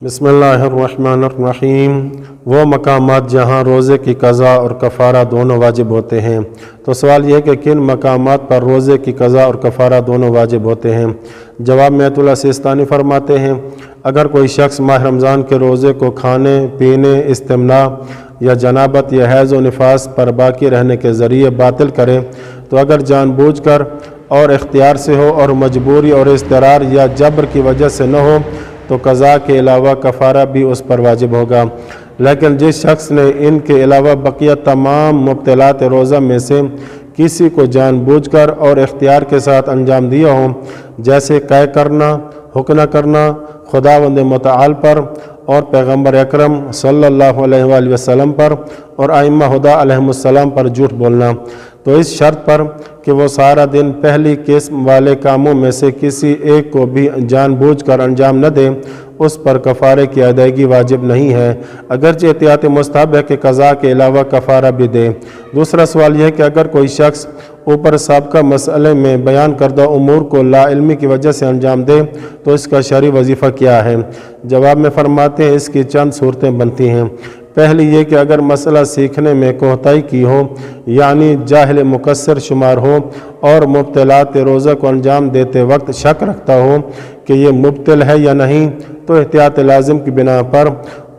بسم اللہ الرحمن الرحیم۔ وہ مقامات جہاں روزے کی قضا اور کفارہ دونوں واجب ہوتے ہیں۔ تو سوال یہ ہے کہ کن مقامات پر روزے کی قضا اور کفارہ دونوں واجب ہوتے ہیں؟ جواب میں آیت اللہ سیستانی فرماتے ہیں، اگر کوئی شخص ماہ رمضان کے روزے کو کھانے پینے، استمناء یا جنابت یا حیض و نفاس پر باقی رہنے کے ذریعے باطل کرے تو اگر جان بوجھ کر اور اختیار سے ہو اور مجبوری اور اضطرار یا جبر کی وجہ سے نہ ہو تو قضا کے علاوہ کفارہ بھی اس پر واجب ہوگا۔ لیکن جس شخص نے ان کے علاوہ بقیہ تمام مبطلات روزہ میں سے کسی کو جان بوجھ کر اور اختیار کے ساتھ انجام دیا ہو، جیسے قے کرنا، حکم کرنا خداوند متعال پر اور پیغمبر اکرم صلی اللہ علیہ وآلہ وسلم پر اور ائمہ ہدیٰ علیہم السلام پر جھوٹ بولنا، تو اس شرط پر کہ وہ سارا دن پہلی قسم والے کاموں میں سے کسی ایک کو بھی جان بوجھ کر انجام نہ دے، اس پر کفارے کی ادائیگی واجب نہیں ہے، اگرچہ احتیاط مستحب ہے کہ قضا کے علاوہ کفارہ بھی دے۔ دوسرا سوال یہ ہے کہ اگر کوئی شخص اوپر سابقہ مسئلے میں بیان کردہ امور کو لا علمی کی وجہ سے انجام دے تو اس کا شرعی وظیفہ کیا ہے؟ جواب میں فرماتے ہیں اس کی چند صورتیں بنتی ہیں۔ پہلی یہ کہ اگر مسئلہ سیکھنے میں کوتاہی کی ہو، یعنی جاہل مقصر شمار ہو اور مبطلات روزہ کو انجام دیتے وقت شک رکھتا ہو کہ یہ مبطل ہے یا نہیں، تو احتیاط لازم کی بنا پر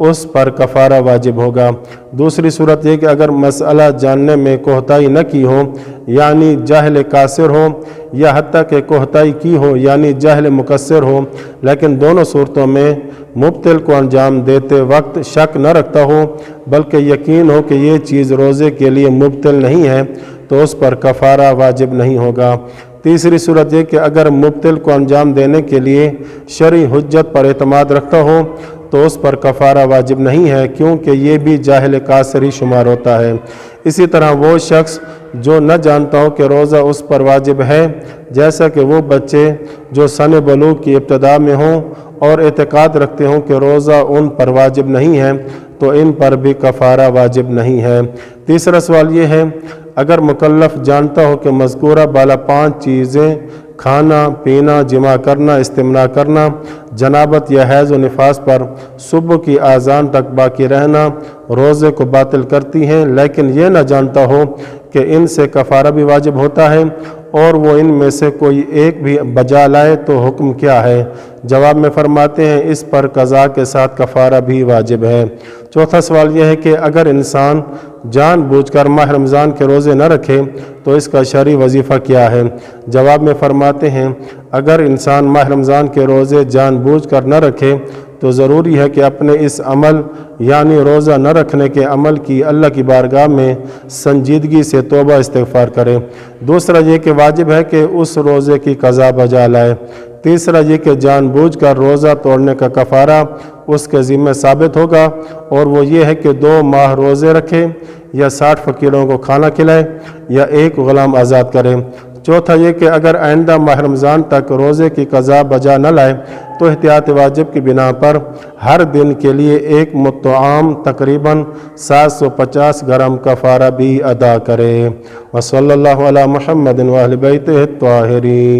اس پر کفارہ واجب ہوگا۔ دوسری صورت یہ کہ اگر مسئلہ جاننے میں کوتاہی نہ کی ہو، یعنی جاہل قاصر ہو، یا حتیٰ کہ کوتاہی کی ہو یعنی جاہل مقصر ہو، لیکن دونوں صورتوں میں مبطل کو انجام دیتے وقت شک نہ رکھتا ہو بلکہ یقین ہو کہ یہ چیز روزے کے لیے مبطل نہیں ہے، تو اس پر کفارہ واجب نہیں ہوگا۔ تیسری صورت یہ کہ اگر مبطل کو انجام دینے کے لیے شرعی حجت پر اعتماد رکھتا ہو تو اس پر کفارہ واجب نہیں ہے، کیونکہ یہ بھی جاہل قاصر ہی شمار ہوتا ہے۔ اسی طرح وہ شخص جو نہ جانتا ہو کہ روزہ اس پر واجب ہے، جیسا کہ وہ بچے جو سن بلوغ کی ابتدا میں ہوں اور اعتقاد رکھتے ہوں کہ روزہ ان پر واجب نہیں ہے، تو ان پر بھی کفارہ واجب نہیں ہے۔ تیسرا سوال یہ ہے، اگر مکلف جانتا ہو کہ مذکورہ بالا 5 چیزیں کھانا پینا، جماع کرنا، استمناء کرنا، جنابت یا حیض و نفاس پر صبح کی اذان تک باقی رہنا روزے کو باطل کرتی ہیں، لیکن یہ نہ جانتا ہو کہ ان سے کفارہ بھی واجب ہوتا ہے اور وہ ان میں سے کوئی ایک بھی بجا لائے تو حکم کیا ہے؟ جواب میں فرماتے ہیں اس پر قضا کے ساتھ کفارہ بھی واجب ہے۔ چوتھا سوال یہ ہے کہ اگر انسان جان بوجھ کر ماہ رمضان کے روزے نہ رکھے تو اس کا شرعی وظیفہ کیا ہے؟ جواب میں فرماتے ہیں اگر انسان ماہ رمضان کے روزے جان بوجھ کر نہ رکھے تو ضروری ہے کہ اپنے اس عمل یعنی روزہ نہ رکھنے کے عمل کی اللہ کی بارگاہ میں سنجیدگی سے توبہ استغفار کرے۔ دوسرا یہ کہ واجب ہے کہ اس روزے کی قضا بجا لائے۔ تیسرا یہ کہ جان بوجھ کر روزہ توڑنے کا کفارہ اس کے ذمہ ثابت ہوگا، اور وہ یہ ہے کہ 2 ماہ روزے رکھے یا 60 فقیروں کو کھانا کھلائے یا 1 غلام آزاد کرے۔ چوتھا یہ کہ اگر آئندہ ماہ رمضان تک روزے کی قضا بجا نہ لائے تو احتیاط واجب کی بنا پر ہر دن کے لیے 1 مطعام تقریباً 750 گرم کفارہ بھی ادا کرے۔ وصلی اللہ علی محمد و اہل بیتہ الطاہرین۔